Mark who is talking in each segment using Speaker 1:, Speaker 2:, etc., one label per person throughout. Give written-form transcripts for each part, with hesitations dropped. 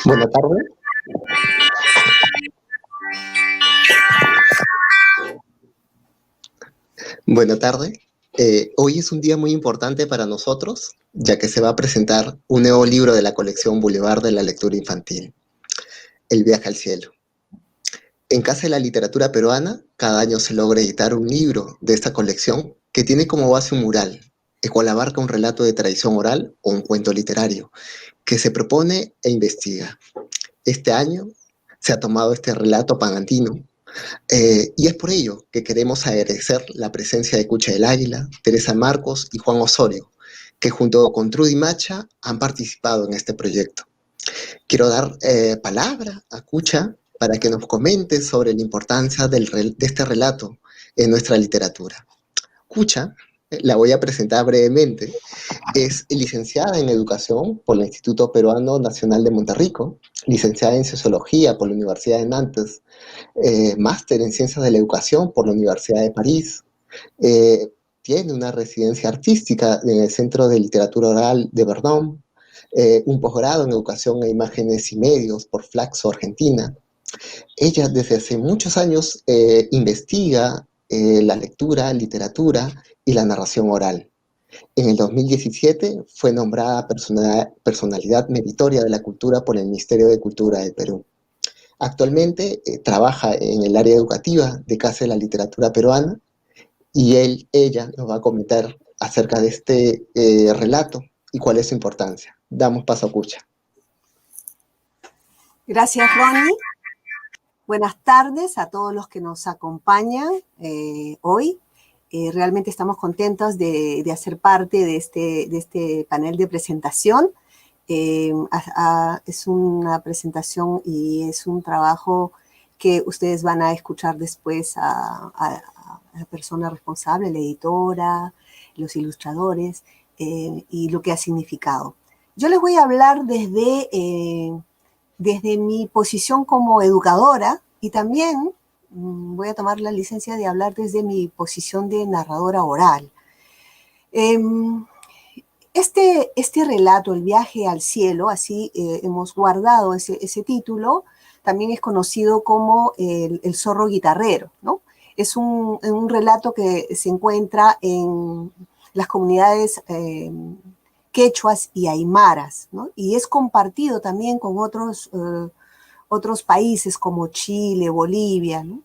Speaker 1: Buenas tardes. Buenas tardes. Hoy es un día muy importante para nosotros, ya que se va a presentar un nuevo libro de la colección Boulevard de la Lectura Infantil, El viaje al cielo. En Casa de la Literatura Peruana, cada año se logra editar un libro de esta colección que tiene como base un mural, el cual abarca un relato de tradición oral o un cuento literario, que se propone e investiga. Este año se ha tomado este relato pagantino. Y es por ello que queremos agradecer la presencia de Cucha del Águila, Teresa Marcos y Juan Osorio, que junto con Trudy Macha han participado en este proyecto. Quiero dar palabra a Cucha para que nos comente sobre la importancia de este relato en nuestra literatura. Cucha, la voy a presentar brevemente, es licenciada en Educación por el Instituto Peruano Nacional de Monterrico, licenciada en Sociología por la Universidad de Nantes, máster en Ciencias de la Educación por la Universidad de París. Eh, Tiene una residencia artística en el Centro de Literatura Oral de Verdún, un posgrado en Educación e Imágenes y Medios por Flaxo, Argentina. Ella desde hace muchos años investiga la lectura, literatura y la narración oral. En el 2017 fue nombrada personalidad meritoria de la cultura por el Ministerio de Cultura del Perú. Actualmente trabaja en el área educativa de Casa de la Literatura Peruana y ella nos va a comentar acerca de este relato y cuál es su importancia. Damos paso a Cucha.
Speaker 2: Gracias, Ronnie. Buenas tardes a todos los que nos acompañan hoy. Realmente estamos contentos de hacer parte de este panel de presentación. Es una presentación y es un trabajo que ustedes van a escuchar después a la persona responsable, la editora, los ilustradores y lo que ha significado. Yo les voy a hablar desde mi posición como educadora y también voy a tomar la licencia de hablar desde mi posición de narradora oral. Este relato, El viaje al cielo, así hemos guardado ese título, también es conocido como el zorro guitarrero, ¿no? Es un relato que se encuentra en las comunidades quechuas y aymaras, ¿no? Y es compartido también con otros países como Chile, Bolivia, ¿no?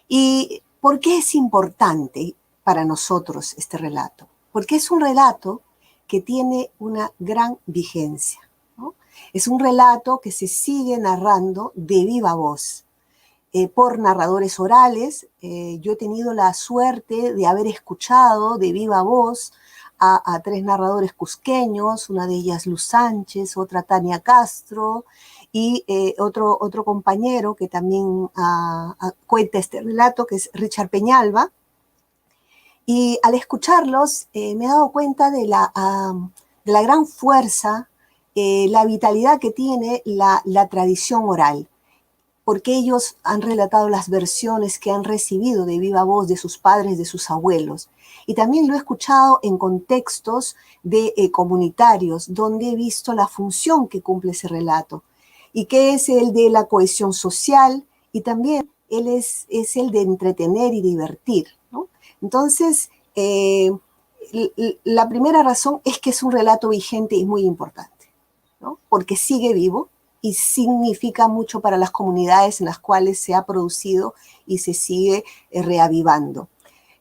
Speaker 2: ¿Y por qué es importante para nosotros este relato? Porque es un relato que tiene una gran vigencia, ¿no? Es un relato que se sigue narrando de viva voz, por narradores orales. Yo he tenido la suerte de haber escuchado de viva voz a tres narradores cusqueños, una de ellas Luz Sánchez, otra Tania Castro, y otro compañero que también cuenta este relato, que es Richard Peñalba. Y al escucharlos me he dado cuenta de la gran fuerza, la vitalidad que tiene la tradición oral, porque ellos han relatado las versiones que han recibido de viva voz de sus padres, de sus abuelos. Y también lo he escuchado en contextos comunitarios, donde he visto la función que cumple ese relato, y que es el de la cohesión social, y también él es el de entretener y divertir, ¿no? Entonces, la primera razón es que es un relato vigente y muy importante, ¿no? Porque sigue vivo y significa mucho para las comunidades en las cuales se ha producido y se sigue reavivando.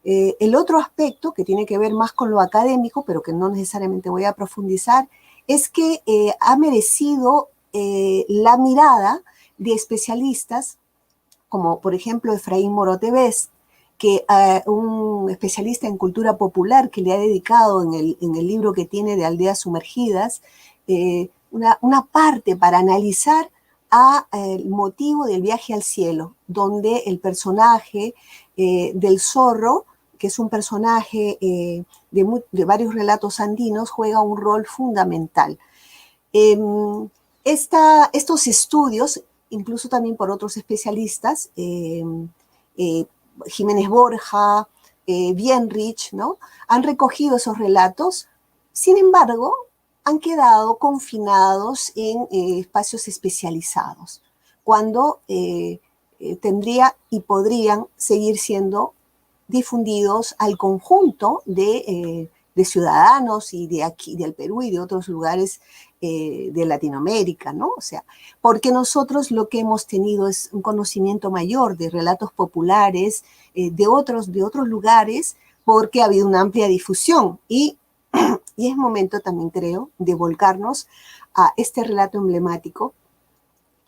Speaker 2: El otro aspecto, que tiene que ver más con lo académico, pero que no necesariamente voy a profundizar, es que ha merecido la mirada de especialistas, como por ejemplo Efraín Morotevez, que un especialista en cultura popular que le ha dedicado en el libro que tiene de Aldeas Sumergidas, una parte para analizar el motivo del viaje al cielo, donde el personaje del zorro, que es un personaje de varios relatos andinos, juega un rol fundamental. Estos estudios, incluso también por otros especialistas, Jiménez Borja, Bienrich, ¿no?, han recogido esos relatos. Sin embargo, han quedado confinados en espacios especializados, cuando tendría y podrían seguir siendo difundidos al conjunto de ciudadanos y de aquí, del Perú y de otros lugares de Latinoamérica, ¿no? O sea, porque nosotros lo que hemos tenido es un conocimiento mayor de relatos populares de otros lugares, porque ha habido una amplia difusión y es momento también, creo, de volcarnos a este relato emblemático,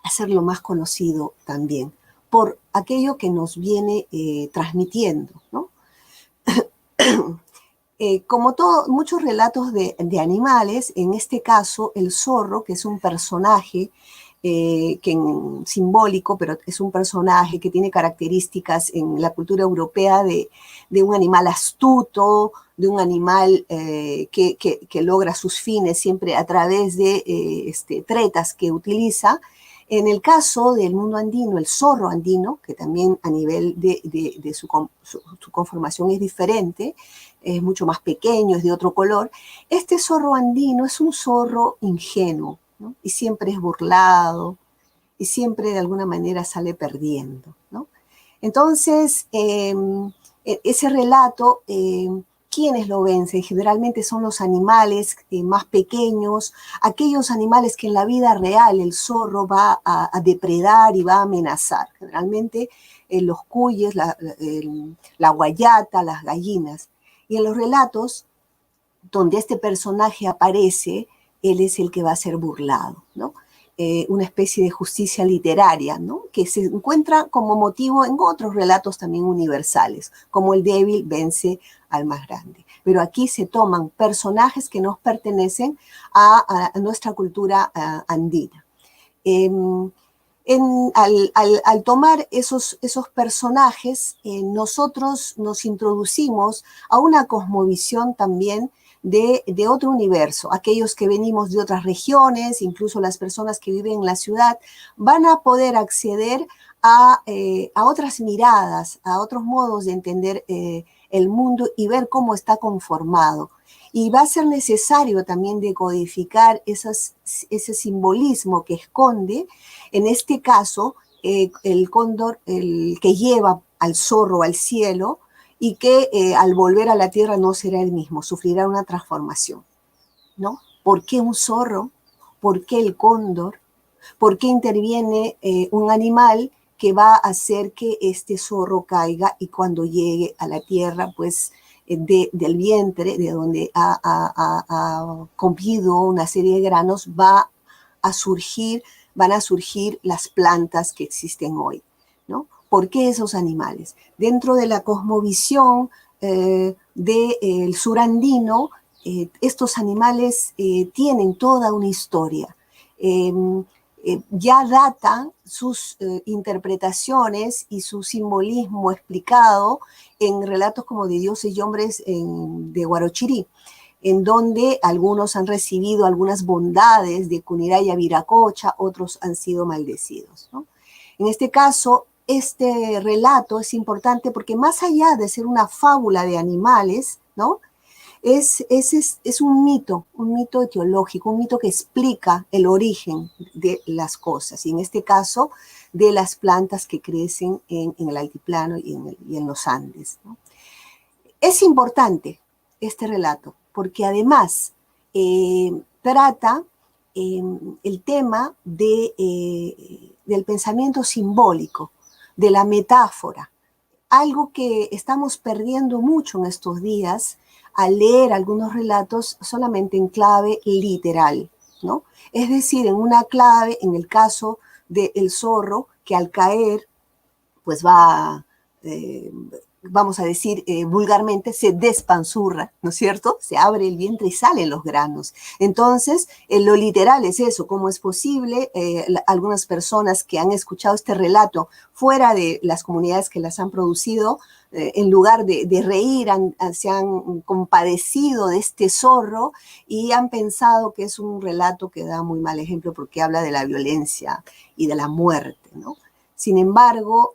Speaker 2: hacerlo más conocido también, por aquello que nos viene transmitiendo, ¿no? Como muchos relatos de animales, en este caso el zorro, que es un personaje simbólico, pero es un personaje que tiene características en la cultura europea de un animal astuto, de un animal que logra sus fines siempre a través de tretas que utiliza. En el caso del mundo andino, el zorro andino, que también a nivel de su conformación es diferente, es mucho más pequeño, es de otro color, este zorro andino es un zorro ingenuo, ¿no? Y siempre es burlado y siempre de alguna manera sale perdiendo, ¿no? Entonces, ese relato, ¿quiénes lo vencen? Generalmente son los animales más pequeños, aquellos animales que en la vida real el zorro va a depredar y va a amenazar. Generalmente los cuyes, la guayata, las gallinas. Y en los relatos donde este personaje aparece, él es el que va a ser burlado, ¿no? Una especie de justicia literaria, ¿no? Que se encuentra como motivo en otros relatos también universales, como el débil vence al más grande. Pero aquí se toman personajes que nos pertenecen a nuestra cultura andina. Al tomar esos personajes, nosotros nos introducimos a una cosmovisión también de otro universo. Aquellos que venimos de otras regiones, incluso las personas que viven en la ciudad, van a poder acceder a otras miradas, a otros modos de entender el mundo y ver cómo está conformado. Y va a ser necesario también decodificar ese simbolismo que esconde, en este caso, el cóndor, el que lleva al zorro al cielo, y que al volver a la tierra no será el mismo, sufrirá una transformación, ¿no? ¿Por qué un zorro? ¿Por qué el cóndor? ¿Por qué interviene un animal que va a hacer que este zorro caiga y cuando llegue a la tierra, pues del vientre, de donde ha comido una serie de granos, van a surgir las plantas que existen hoy, ¿no? ¿Por qué esos animales? Dentro de la cosmovisión del sur andino, estos animales tienen toda una historia. Ya datan sus interpretaciones y su simbolismo explicado en relatos como de dioses y hombres de Huarochirí, en donde algunos han recibido algunas bondades de Kuniraya Viracocha, otros han sido maldecidos, ¿no? En este caso, este relato es importante porque más allá de ser una fábula de animales, ¿no? Es un mito etiológico, un mito que explica el origen de las cosas, y en este caso de las plantas que crecen en el altiplano y en los Andes, ¿no? Es importante este relato porque además trata el tema del pensamiento simbólico, de la metáfora, algo que estamos perdiendo mucho en estos días al leer algunos relatos solamente en clave literal, ¿no? Es decir, en una clave, en el caso del zorro, que al caer, pues vamos a decir vulgarmente, se despanzurra, ¿no es cierto? Se abre el vientre y salen los granos. Entonces, lo literal es eso, ¿cómo es posible? Algunas personas que han escuchado este relato fuera de las comunidades que las han producido, en lugar de reír, se han compadecido de este zorro y han pensado que es un relato que da muy mal ejemplo porque habla de la violencia y de la muerte, ¿no? Sin embargo,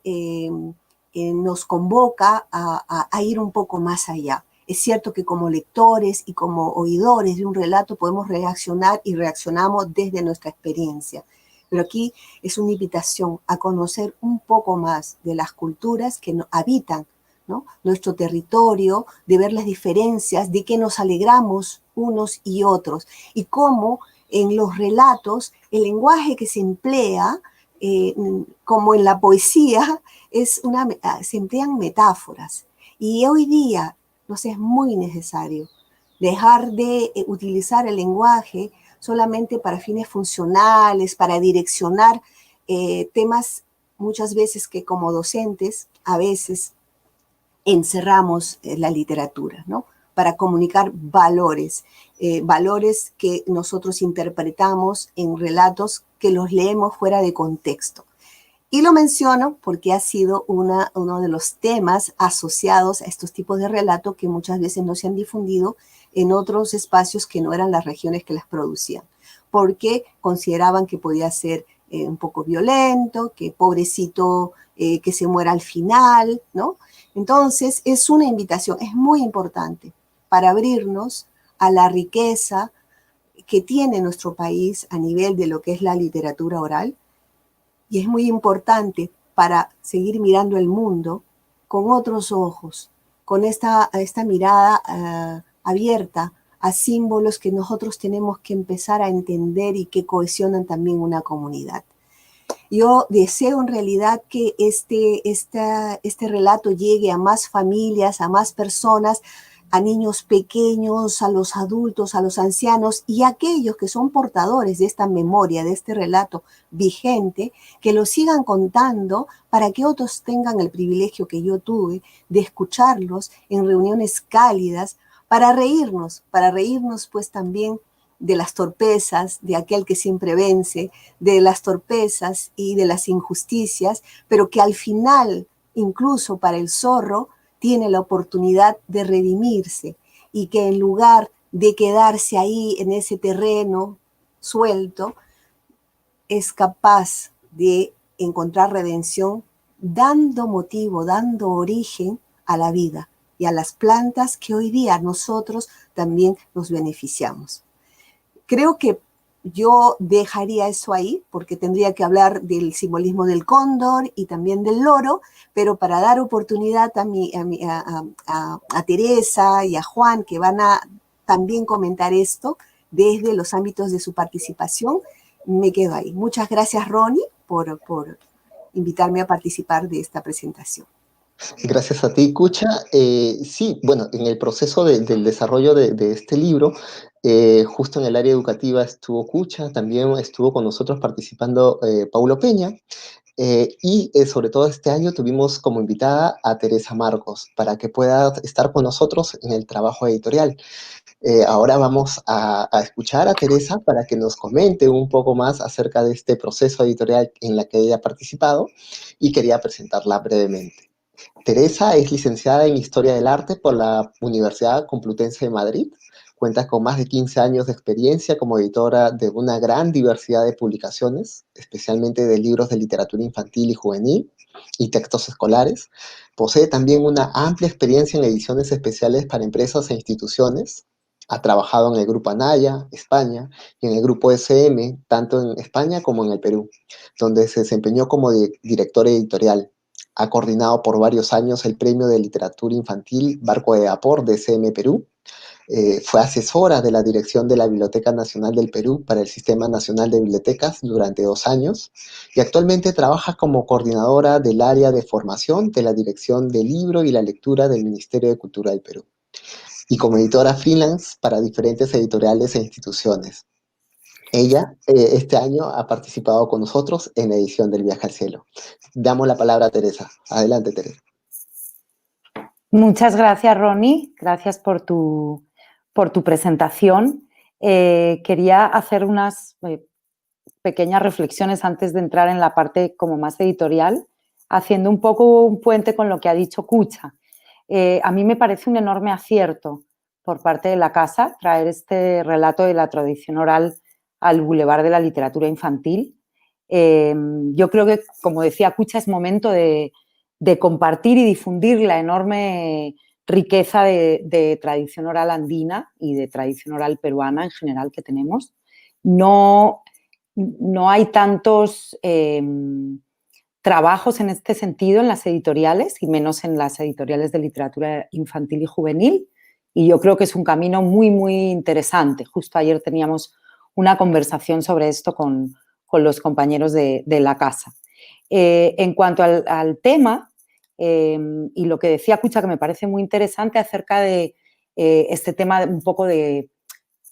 Speaker 2: nos convoca a ir un poco más allá. Es cierto que como lectores y como oidores de un relato podemos reaccionar y reaccionamos desde nuestra experiencia. Pero aquí es una invitación a conocer un poco más de las culturas que habitan, ¿no?, nuestro territorio, de ver las diferencias, de que nos alegramos unos y otros, y cómo en los relatos el lenguaje que se emplea, como en la poesía, se emplean metáforas. Y hoy día nos es muy necesario dejar de utilizar el lenguaje solamente para fines funcionales, para direccionar temas muchas veces que como docentes a veces encerramos la literatura, ¿no?, para comunicar valores, valores que nosotros interpretamos en relatos que los leemos fuera de contexto. Y lo menciono porque ha sido uno de los temas asociados a estos tipos de relatos que muchas veces no se han difundido en otros espacios que no eran las regiones que las producían, porque consideraban que podía ser un poco violento, que pobrecito que se muera al final, ¿no? Entonces, es una invitación, es muy importante para abrirnos a la riqueza que tiene nuestro país a nivel de lo que es la literatura oral, y es muy importante para seguir mirando el mundo con otros ojos, con esta mirada abierta a símbolos que nosotros tenemos que empezar a entender y que cohesionan también una comunidad. Yo deseo en realidad que este relato llegue a más familias, a más personas, a niños pequeños, a los adultos, a los ancianos y a aquellos que son portadores de esta memoria, de este relato vigente, que lo sigan contando para que otros tengan el privilegio que yo tuve de escucharlos en reuniones cálidas, para reírnos pues también de las torpezas, de aquel que siempre vence, de las torpezas y de las injusticias, pero que al final, incluso para el zorro, tiene la oportunidad de redimirse y que en lugar de quedarse ahí en ese terreno suelto, es capaz de encontrar redención dando motivo, dando origen a la vida y a las plantas que hoy día nosotros también nos beneficiamos. Creo que yo dejaría eso ahí, porque tendría que hablar del simbolismo del cóndor y también del loro, pero para dar oportunidad a Teresa y a Juan, que van a también comentar esto desde los ámbitos de su participación, me quedo ahí. Muchas gracias, Ronnie, por invitarme a participar de esta presentación.
Speaker 1: Gracias a ti, Kucha. Sí, bueno, en el proceso del desarrollo de este libro, justo en el área educativa estuvo Kucha, también estuvo con nosotros participando Paulo Peña, y sobre todo este año tuvimos como invitada a Teresa Marcos para que pueda estar con nosotros en el trabajo editorial. Ahora vamos a escuchar a Teresa para que nos comente un poco más acerca de este proceso editorial en la que ella ha participado y quería presentarla brevemente. Teresa es licenciada en Historia del Arte por la Universidad Complutense de Madrid. Cuenta con más de 15 años de experiencia como editora de una gran diversidad de publicaciones, especialmente de libros de literatura infantil y juvenil y textos escolares. Posee también una amplia experiencia en ediciones especiales para empresas e instituciones. Ha trabajado en el Grupo Anaya, España, y en el Grupo SM, tanto en España como en el Perú, donde se desempeñó como directora editorial. Ha coordinado por varios años el Premio de Literatura Infantil Barco de Vapor de SM Perú. Fue asesora de la dirección de la Biblioteca Nacional del Perú para el Sistema Nacional de Bibliotecas durante 2 años y actualmente trabaja como coordinadora del área de formación de la Dirección del Libro y la Lectura del Ministerio de Cultura del Perú y como editora freelance para diferentes editoriales e instituciones. Ella este año ha participado con nosotros en la edición del Viaje al Cielo. Damos la palabra a Teresa. Adelante, Teresa.
Speaker 3: Muchas gracias, Ronnie. Gracias por tu presentación. Quería hacer unas pequeñas reflexiones antes de entrar en la parte como más editorial, haciendo un poco un puente con lo que ha dicho Kucha. A mí me parece un enorme acierto por parte de la casa traer este relato de la tradición oral al Boulevard de la Literatura Infantil. Yo creo que, como decía Kucha, es momento de compartir y difundir la enorme riqueza de tradición oral andina y de tradición oral peruana en general que tenemos. No hay tantos trabajos en este sentido en las editoriales y menos en las editoriales de literatura infantil y juvenil, y yo creo que es un camino muy, muy interesante. Justo ayer teníamos una conversación sobre esto con los compañeros de la casa. En cuanto al tema, y lo que decía Cucha, que me parece muy interesante acerca de este tema un poco de,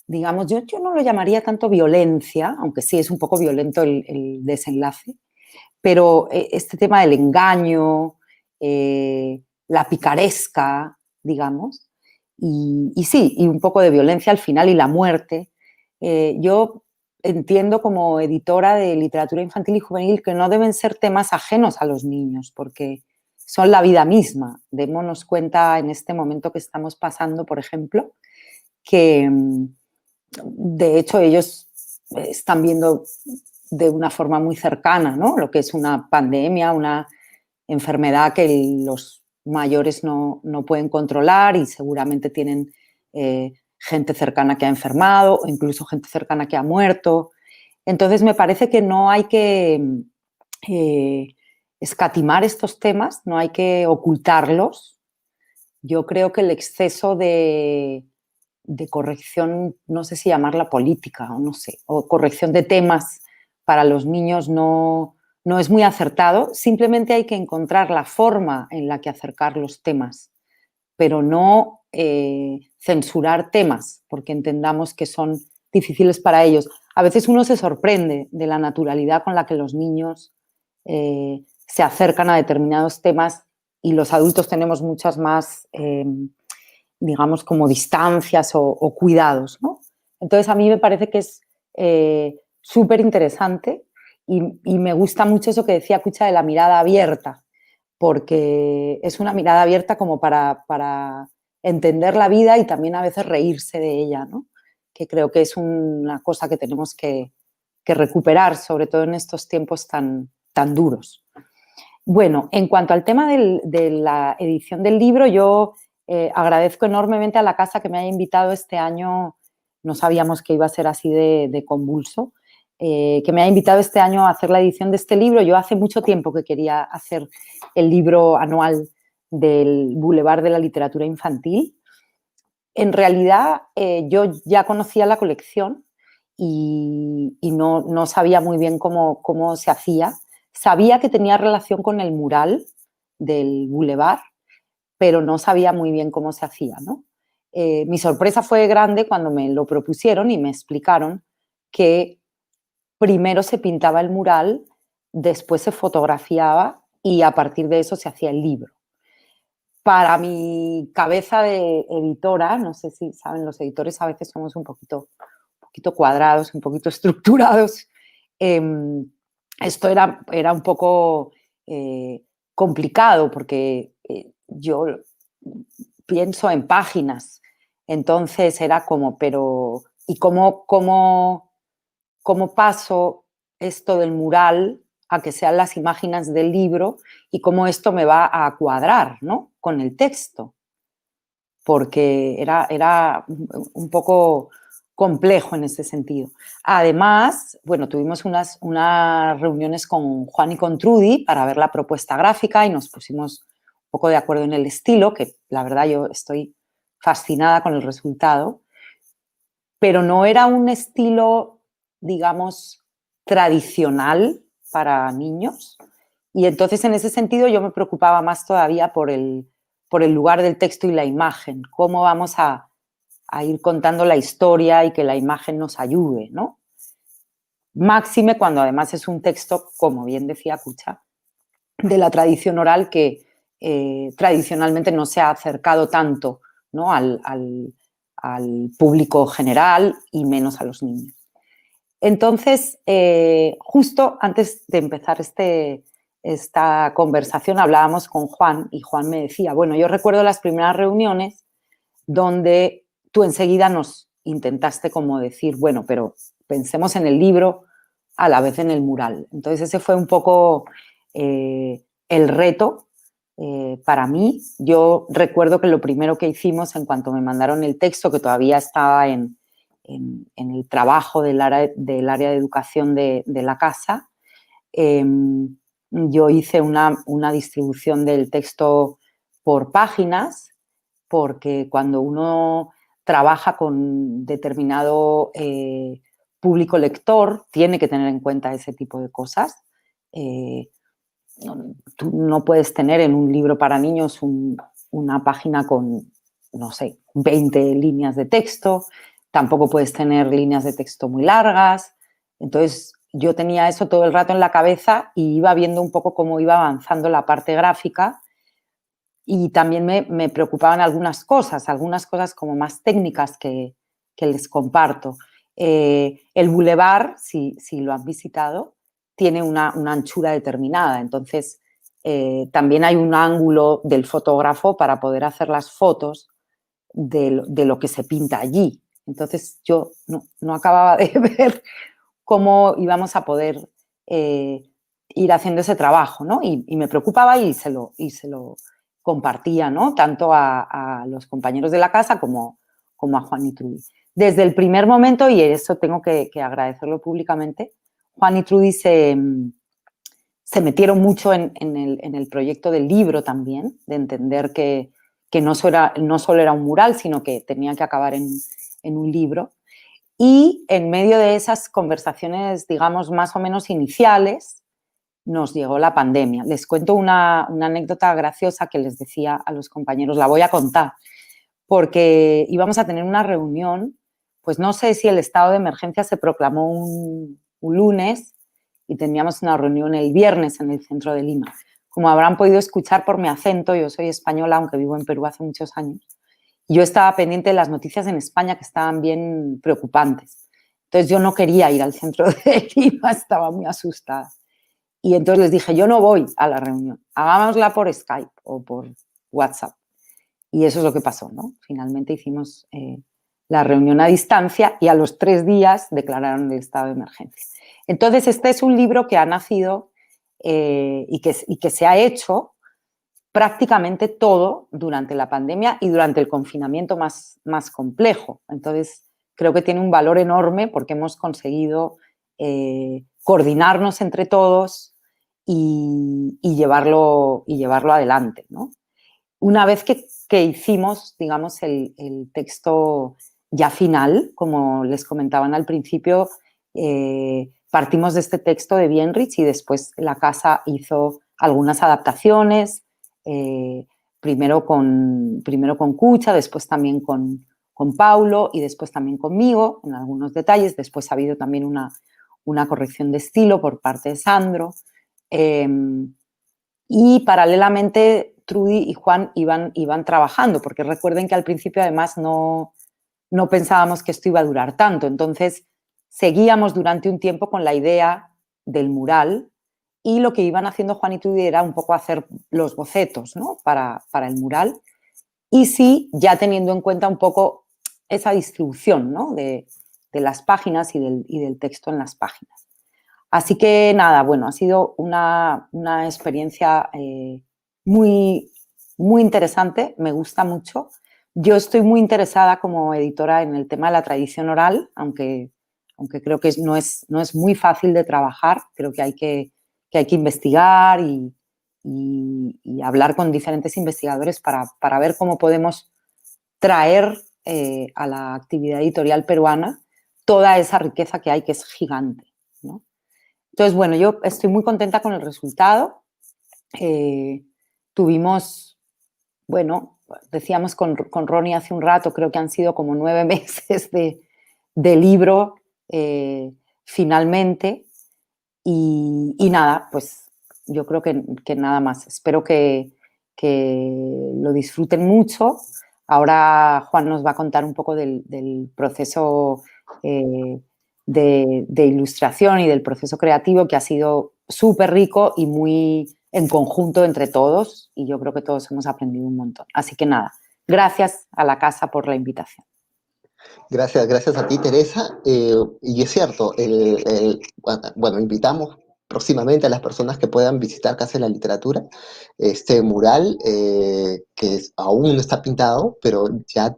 Speaker 3: digamos, yo no lo llamaría tanto violencia, aunque sí es un poco violento el desenlace, pero este tema del engaño, la picaresca, digamos, y sí, y un poco de violencia al final y la muerte. Yo entiendo como editora de literatura infantil y juvenil que no deben ser temas ajenos a los niños, porque son la vida misma. Démonos cuenta en este momento que estamos pasando, por ejemplo, que de hecho ellos están viendo de una forma muy cercana, ¿no?, lo que es una pandemia, una enfermedad que los mayores no pueden controlar y seguramente tienen gente cercana que ha enfermado o incluso gente cercana que ha muerto. Entonces me parece que no hay que escatimar estos temas, no hay que ocultarlos. Yo creo que el exceso de corrección, no sé si llamarla política o no sé, o corrección de temas para los niños no es muy acertado. Simplemente hay que encontrar la forma en la que acercar los temas, pero no censurar temas porque entendamos que son difíciles para ellos. A veces uno se sorprende de la naturalidad con la que los niños se acercan a determinados temas y los adultos tenemos muchas más digamos, como distancias o cuidados, ¿no? Entonces, a mí me parece que es súper interesante y me gusta mucho eso que decía Cucha de la mirada abierta, porque es una mirada abierta como para entender la vida y también a veces reírse de ella, ¿no? Que creo que es una cosa que tenemos que recuperar, sobre todo en estos tiempos tan duros. Bueno, en cuanto al tema de la edición del libro, yo agradezco enormemente a la casa que me haya invitado este año, no sabíamos que iba a ser así de convulso, que me haya invitado este año a hacer la edición de este libro. Yo hace mucho tiempo que quería hacer el libro anual del Boulevard de la Literatura Infantil. En realidad, yo ya conocía la colección y no sabía muy bien cómo se hacía. Sabía que tenía relación con el mural del Boulevard, pero no sabía muy bien cómo se hacía, ¿no? Mi sorpresa fue grande cuando me lo propusieron y me explicaron que primero se pintaba el mural, después se fotografiaba y a partir de eso se hacía el libro. Para mi cabeza de editora, no sé si saben, los editores a veces somos un poquito cuadrados, un poquito estructurados. Esto era un poco complicado porque yo pienso en páginas, entonces era como, pero ¿y cómo paso esto del mural a que sean las imágenes del libro y cómo esto me va a cuadrar, ¿no?, con el texto? Porque era un poco complejo en ese sentido. Además, bueno, tuvimos unas reuniones con Juan y con Trudy para ver la propuesta gráfica y nos pusimos un poco de acuerdo en el estilo, que la verdad yo estoy fascinada con el resultado, pero no era un estilo, digamos, tradicional para niños. Y entonces, en ese sentido, yo me preocupaba más todavía por el lugar del texto y la imagen, cómo vamos a ir contando la historia y que la imagen nos ayude, ¿no? Máxime cuando además es un texto, como bien decía Cucha, de la tradición oral que tradicionalmente no se ha acercado tanto, ¿no?, al público general y menos a los niños. Entonces, justo antes de empezar esta conversación hablábamos con Juan y Juan me decía, bueno, yo recuerdo las primeras reuniones donde tú enseguida nos intentaste como decir, bueno, pero pensemos en el libro a la vez en el mural. Entonces ese fue un poco el reto para mí. Yo recuerdo que lo primero que hicimos en cuanto me mandaron el texto, que todavía estaba en el trabajo del área de educación de la casa, yo hice una distribución del texto por páginas, porque cuando uno trabaja con determinado público lector, tiene que tener en cuenta ese tipo de cosas. Tú no puedes tener en un libro para niños una página con, no sé, 20 líneas de texto, tampoco puedes tener líneas de texto muy largas. Entonces, yo tenía eso todo el rato en la cabeza y iba viendo un poco cómo iba avanzando la parte gráfica, y también me preocupaban algunas cosas como más técnicas que les comparto. El bulevar, si lo han visitado, tiene una anchura determinada, entonces también hay un ángulo del fotógrafo para poder hacer las fotos de lo que se pinta allí. Entonces yo no acababa de ver cómo íbamos a poder ir haciendo ese trabajo, ¿no? Y me preocupaba y se lo compartía, ¿no? Tanto a los compañeros de la casa como a Juan y Trudy. Desde el primer momento, y eso tengo que agradecerlo públicamente, Juan y Trudy se metieron mucho en el proyecto del libro también, de entender que no solo era un mural, sino que tenía que acabar en un libro. Y en medio de esas conversaciones, digamos, más o menos iniciales, nos llegó la pandemia. Les cuento una anécdota graciosa que les decía a los compañeros, la voy a contar, porque íbamos a tener una reunión, pues no sé si el estado de emergencia se proclamó un lunes y teníamos una reunión el viernes en el centro de Lima. Como habrán podido escuchar por mi acento, yo soy española, aunque vivo en Perú hace muchos años, y yo estaba pendiente de las noticias en España que estaban bien preocupantes. Entonces yo no quería ir al centro de Lima, estaba muy asustada. Y entonces les dije, yo no voy a la reunión, hagámosla por Skype o por WhatsApp. Y eso es lo que pasó, ¿no? Finalmente hicimos la reunión a distancia y a los 3 días declararon el estado de emergencia. Entonces, este es un libro que ha nacido y que se ha hecho prácticamente todo durante la pandemia y durante el confinamiento más complejo. Entonces, creo que tiene un valor enorme porque hemos conseguido coordinarnos entre todos y llevarlo adelante, ¿no? Una vez que hicimos, digamos, el texto ya final, como les comentaban al principio, partimos de este texto de Bienrich y después la casa hizo algunas adaptaciones, primero con Cucha, después también con Paulo y después también conmigo en algunos detalles. Después ha habido también una corrección de estilo por parte de Sandro. Y paralelamente Trudy y Juan iban trabajando, porque recuerden que al principio además no pensábamos que esto iba a durar tanto. Entonces seguíamos durante un tiempo con la idea del mural y lo que iban haciendo Juan y Trudy era un poco hacer los bocetos, ¿no? para el mural, y sí, ya teniendo en cuenta un poco esa distribución, ¿no? de las páginas y del texto en las páginas. Así que nada, bueno, ha sido una experiencia muy, muy interesante, me gusta mucho. Yo estoy muy interesada como editora en el tema de la tradición oral, aunque creo que no es muy fácil de trabajar. Creo que hay que investigar y hablar con diferentes investigadores para ver cómo podemos traer a la actividad editorial peruana toda esa riqueza que hay, que es gigante, ¿no? Entonces, bueno, yo estoy muy contenta con el resultado. Tuvimos, bueno, decíamos con Ronnie hace un rato, creo que han sido como 9 meses de libro finalmente. Y nada, pues yo creo que nada más. Espero que lo disfruten mucho. Ahora Juan nos va a contar un poco del proceso de ilustración y del proceso creativo, que ha sido súper rico y muy en conjunto entre todos, y yo creo que todos hemos aprendido un montón. Así que nada, gracias a la casa por la invitación.
Speaker 1: Gracias a ti, Teresa. Y es cierto, bueno, invitamos próximamente a las personas que puedan visitar Casa de la Literatura este mural aún no está pintado, pero ya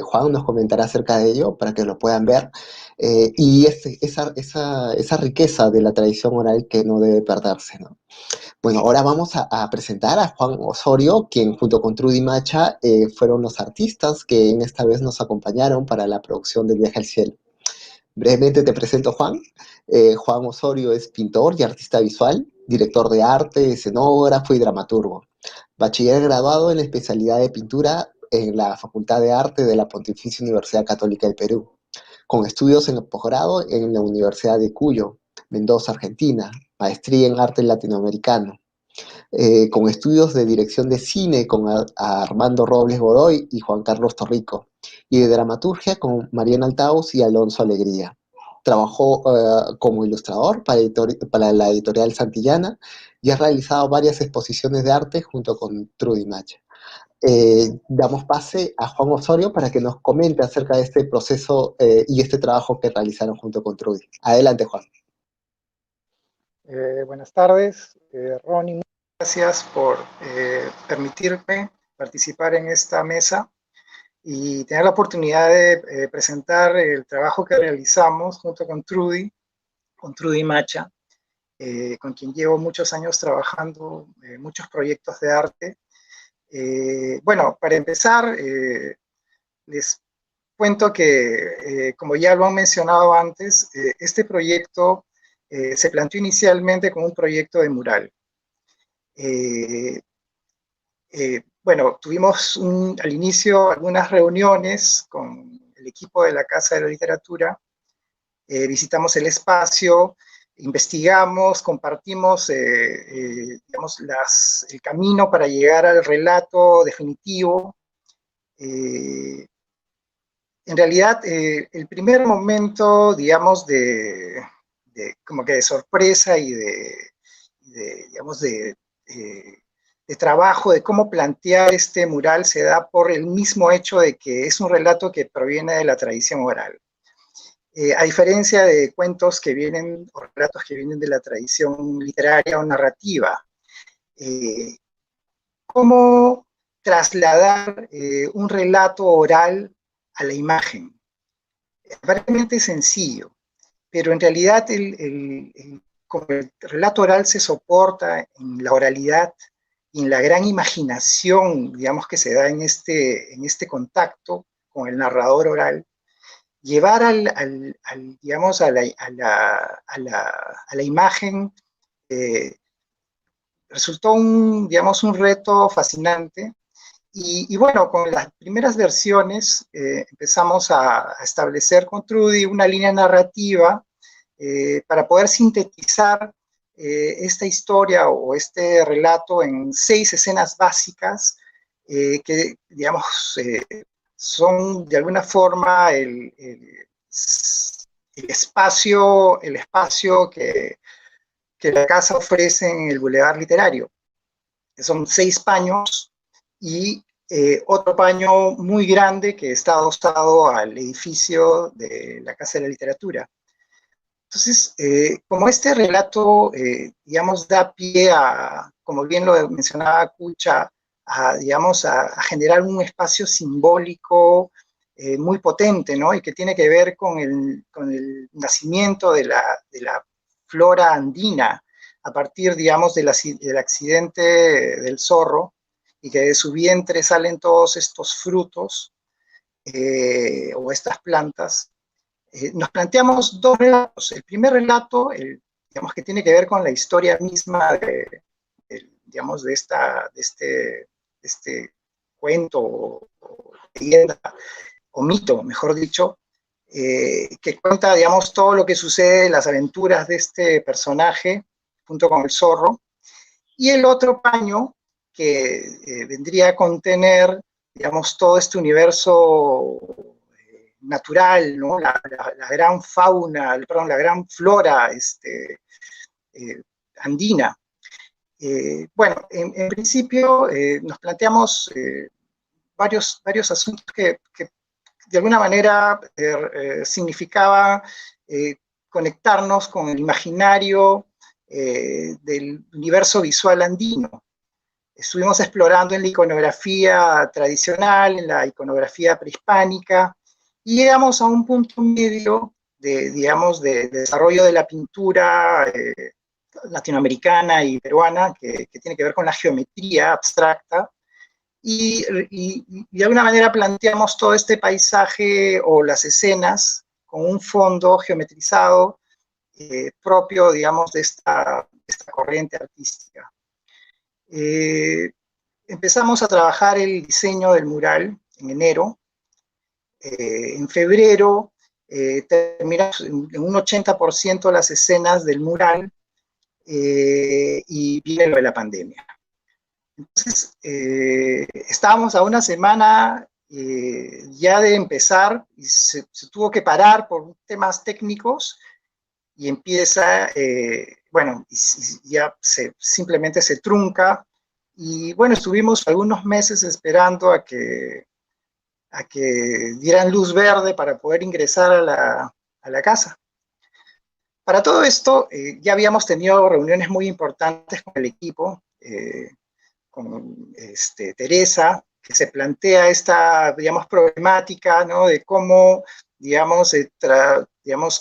Speaker 1: Juan nos comentará acerca de ello para que lo puedan ver. Y esa riqueza de la tradición oral que no debe perderse, ¿no? Bueno, ahora vamos a presentar a Juan Osorio, quien junto con Trudy Macha fueron los artistas que en esta vez nos acompañaron para la producción de Viaje al Cielo. Brevemente te presento a Juan. Juan Osorio es pintor y artista visual, director de arte, escenógrafo y dramaturgo. Bachiller graduado en la especialidad de pintura en la Facultad de Arte de la Pontificia Universidad Católica del Perú, con estudios en posgrado en la Universidad de Cuyo, Mendoza, Argentina, maestría en arte latinoamericano, con estudios de dirección de cine con Armando Robles Godoy y Juan Carlos Torrico, y de dramaturgia con Mariana Altaus y Alonso Alegría. Trabajó como ilustrador para la editorial Santillana y ha realizado varias exposiciones de arte junto con Trudy Macha. Damos pase a Juan Osorio para que nos comente acerca de este proceso y este trabajo que realizaron junto con Trudy. Adelante, Juan.
Speaker 4: Buenas tardes, Ronnie, muchas gracias por permitirme participar en esta mesa y tener la oportunidad de presentar el trabajo que realizamos junto con Trudy Macha, con quien llevo muchos años trabajando muchos proyectos de arte. Bueno, para empezar, les cuento que, como ya lo han mencionado antes, este proyecto se planteó inicialmente como un proyecto de mural. Bueno, tuvimos al inicio algunas reuniones con el equipo de la Casa de la Literatura, visitamos el espacio, investigamos, compartimos digamos, el camino para llegar al relato definitivo. En realidad, el primer momento, digamos, como que de sorpresa y digamos, de trabajo, de cómo plantear este mural, se da por el mismo hecho de que es un relato que proviene de la tradición oral. A diferencia de cuentos que vienen, o relatos que vienen de la tradición literaria o narrativa, ¿cómo trasladar un relato oral a la imagen? Aparentemente sencillo, pero en realidad como el relato oral se soporta en la oralidad y en la gran imaginación, digamos, que se da en este contacto con el narrador oral, llevar digamos, a la imagen resultó digamos, un reto fascinante. Y bueno, con las primeras versiones empezamos a establecer con Trudy una línea narrativa para poder sintetizar esta historia o este relato en 6 escenas básicas que, digamos, son de alguna forma el espacio que la casa ofrece en el Boulevard Literario. Son 6 paños y otro paño muy grande que está adosado al edificio de la Casa de la Literatura. Entonces, como este relato, digamos, da pie a, como bien lo mencionaba Kucha, digamos, a generar un espacio simbólico muy potente, ¿no? Y que tiene que ver con el nacimiento de la flora andina a partir, digamos, del accidente del zorro, y que de su vientre salen todos estos frutos o estas plantas. Nos planteamos 2 relatos. El primer relato, digamos, que tiene que ver con la historia misma digamos, de este cuento o leyenda, o mito, mejor dicho, que cuenta, digamos, todo lo que sucede, las aventuras de este personaje junto con el zorro. Y el otro paño, que vendría a contener, digamos, todo este universo natural, ¿no? La gran fauna, perdón, la gran flora andina. Bueno, en principio nos planteamos varios asuntos que de alguna manera significaba conectarnos con el imaginario del universo visual andino. Estuvimos explorando en la iconografía tradicional, en la iconografía prehispánica, y llegamos a un punto medio de, digamos, de desarrollo de la pintura latinoamericana y peruana, que tiene que ver con la geometría abstracta, y de alguna manera planteamos todo este paisaje o las escenas con un fondo geometrizado propio, digamos, de esta corriente artística. Empezamos a trabajar el diseño del mural en enero. En febrero terminamos en un 80% las escenas del mural y viene lo de la pandemia. Entonces, estábamos a una semana ya de empezar y se tuvo que parar por temas técnicos y empieza, bueno, y ya simplemente se trunca. Y bueno, estuvimos algunos meses esperando a que dieran luz verde para poder ingresar a la casa. Para todo esto, ya habíamos tenido reuniones muy importantes con el equipo, con Teresa, que se plantea esta, digamos, problemática, ¿no? De cómo, digamos,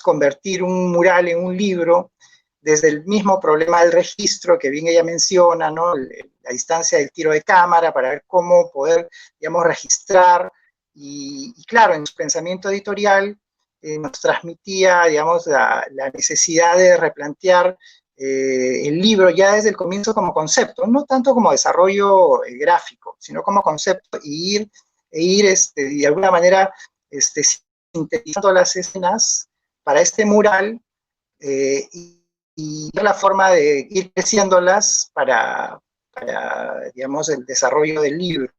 Speaker 4: convertir un mural en un libro, desde el mismo problema del registro, que bien ella menciona, ¿no? La distancia del tiro de cámara, para ver cómo poder, digamos, registrar, y claro, en su pensamiento editorial nos transmitía, digamos, la necesidad de replantear el libro ya desde el comienzo como concepto, no tanto como desarrollo gráfico, sino como concepto, y ir de alguna manera sintetizando las escenas para este mural y ver la forma de ir creciéndolas para, digamos, el desarrollo del libro.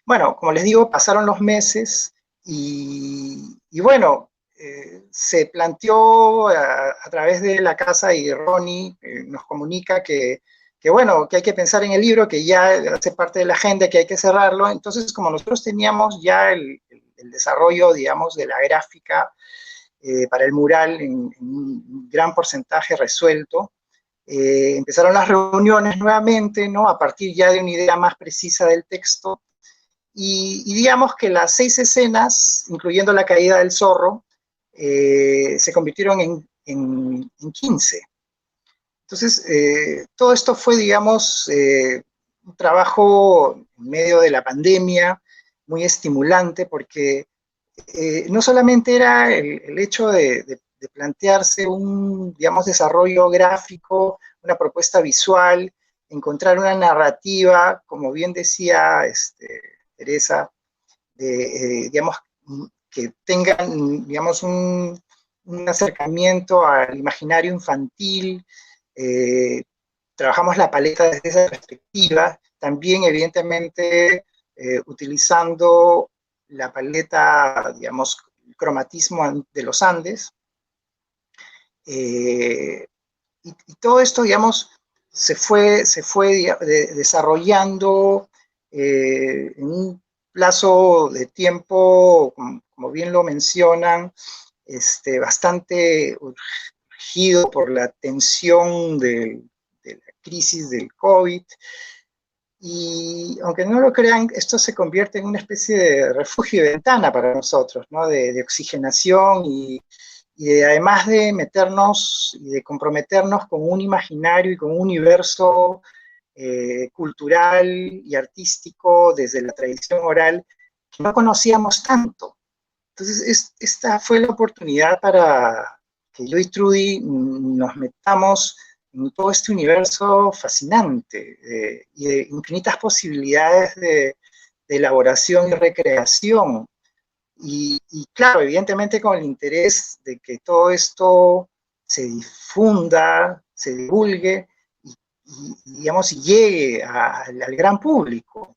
Speaker 4: Bueno, como les digo, pasaron los meses y bueno, se planteó a través de la casa, y Ronnie nos comunica bueno, que hay que pensar en el libro, que ya hace parte de la agenda, que hay que cerrarlo. Entonces, como nosotros teníamos ya el desarrollo, digamos, de la gráfica para el mural en un gran porcentaje resuelto, empezaron las reuniones nuevamente, ¿no? A partir ya de una idea más precisa del texto, y digamos que las 6 escenas, incluyendo la caída del zorro, se convirtieron en 15. Entonces, todo esto fue, digamos, un trabajo en medio de la pandemia, muy estimulante, porque no solamente era el hecho de plantearse un, digamos, desarrollo gráfico, una propuesta visual, encontrar una narrativa, como bien decía Teresa, digamos, que tengan, digamos, un acercamiento al imaginario infantil. Trabajamos la paleta desde esa perspectiva, también evidentemente utilizando la paleta, digamos, el cromatismo de los Andes. Y todo esto, digamos, se fue desarrollando en un plazo de tiempo, como bien lo mencionan, bastante urgido por la tensión de la crisis del COVID. Y aunque no lo crean, esto se convierte en una especie de refugio y ventana para nosotros, ¿no? De oxigenación y además de meternos y de comprometernos con un imaginario y con un universo cultural y artístico desde la tradición oral que no conocíamos tanto. Entonces, esta fue la oportunidad para que yo y Trudy nos metamos en todo este universo fascinante y de infinitas posibilidades de elaboración y recreación. Y claro, evidentemente con el interés de que todo esto se difunda, se divulgue y digamos, llegue al gran público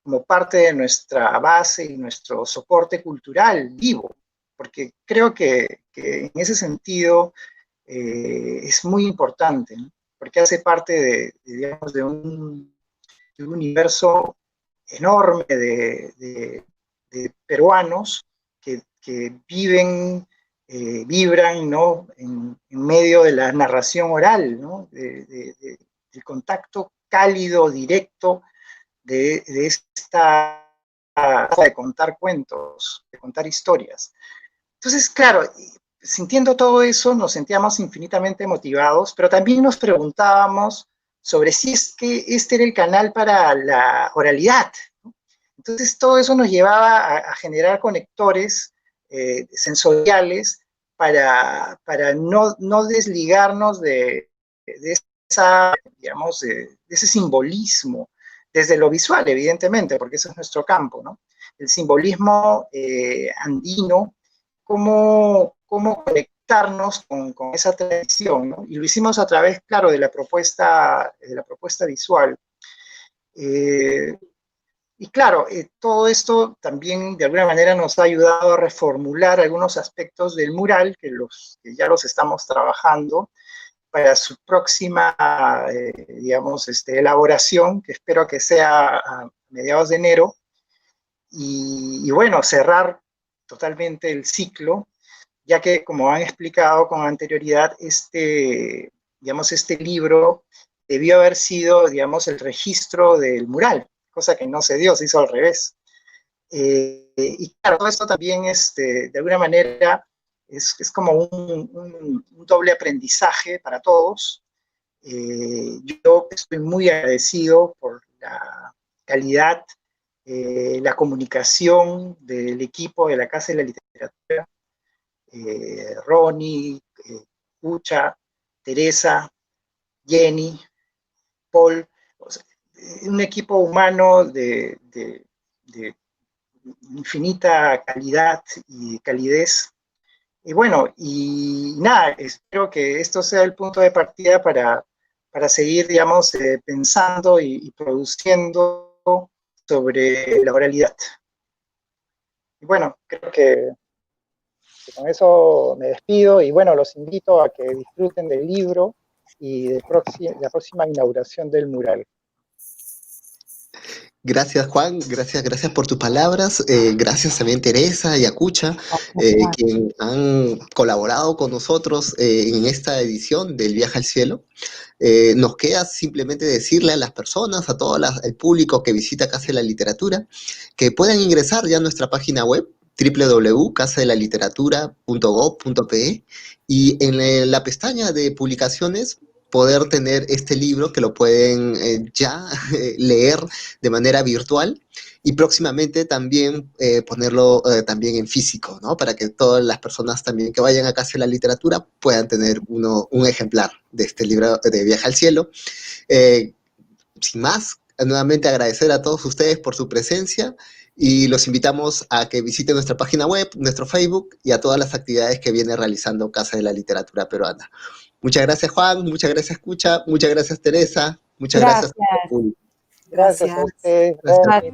Speaker 4: como parte de nuestra base y nuestro soporte cultural vivo, porque creo que en ese sentido es muy importante, ¿no? Porque hace parte digamos, de un universo enorme de peruanos que viven vibran, ¿no? En medio de la narración oral, ¿no? Del contacto cálido, directo, de esta de contar cuentos, de contar historias. Entonces, claro, sintiendo todo eso, nos sentíamos infinitamente motivados, pero también nos preguntábamos sobre si es que este era el canal para la oralidad, ¿no? Entonces, todo eso nos llevaba a generar conectores sensoriales para no desligarnos de esa, digamos, de ese simbolismo, desde lo visual, evidentemente, porque ese es nuestro campo, ¿no? El simbolismo andino, cómo conectarnos con esa tradición, ¿no? Y lo hicimos a través, claro, de la propuesta visual. Y claro, todo esto también de alguna manera nos ha ayudado a reformular algunos aspectos del mural que ya los estamos trabajando para su próxima, digamos, elaboración, que espero que sea a mediados de enero, y bueno, cerrar totalmente el ciclo, ya que, como han explicado con anterioridad, digamos, este libro debió haber sido, digamos, el registro del mural, cosa que no se dio, se hizo al revés. Y claro, todo esto también, de alguna manera, es como un doble aprendizaje para todos. Yo estoy muy agradecido por la calidad, la comunicación del equipo de la Casa de la Literatura, Ronnie, Ucha, Teresa, Jenny, Paul, o sea, un equipo humano de infinita calidad y calidez. Y bueno, y nada, espero que esto sea el punto de partida para seguir, digamos, pensando y produciendo sobre la oralidad. Y bueno, creo que con eso me despido y bueno, los invito a que disfruten del libro y de la próxima inauguración del mural.
Speaker 1: Gracias, Juan, gracias por tus palabras, gracias también Teresa y Acucha, quien han colaborado con nosotros en esta edición del Viaje al Cielo. Nos queda simplemente decirle a las personas, a todo el público que visita Casa de la Literatura, que pueden ingresar ya a nuestra página web www.casadelaliteratura.gov.pe y en la pestaña de publicaciones poder tener este libro que lo pueden ya leer de manera virtual y próximamente también ponerlo también en físico, ¿no? Para que todas las personas también que vayan a Casa de la Literatura puedan tener un ejemplar de este libro de Viaje al Cielo. Sin más, nuevamente agradecer a todos ustedes por su presencia y los invitamos a que visiten nuestra página web, nuestro Facebook y a todas las actividades que viene realizando Casa de la Literatura Peruana. Muchas gracias, Juan, muchas gracias, Cucha, muchas gracias, Teresa, muchas gracias.
Speaker 4: Gracias a ustedes.
Speaker 1: Gracias.